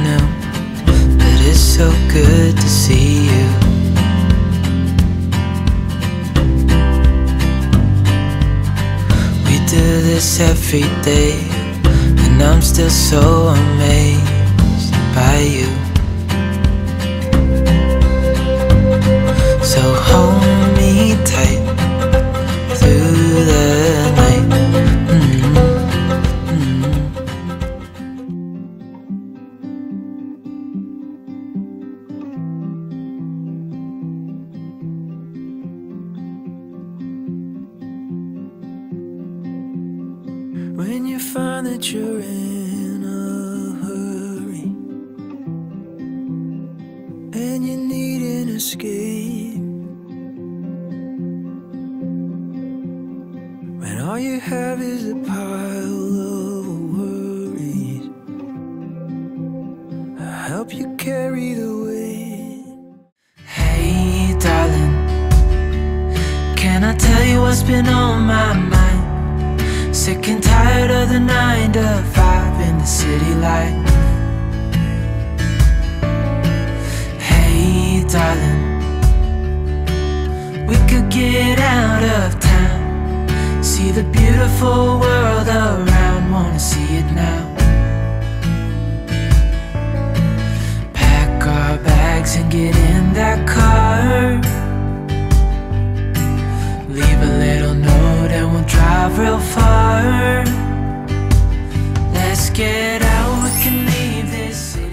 new, but it's so good to see you. We do this every day, and I'm still so amazed by you. So hold me tight through the night. When you find that you're in a hurry and you need an escape, when all you have is a pile of worries, I'll help you carry the weight. Hey darling, can I tell you what's been on my mind? Sick and tired of the 9 to 5 in the city life. Hey darling, we could get out of town, see the beautiful world around, wanna see it now. Pack our bags and get in that car, leave a little note and we'll drive real far. Let's get out, we can leave this city.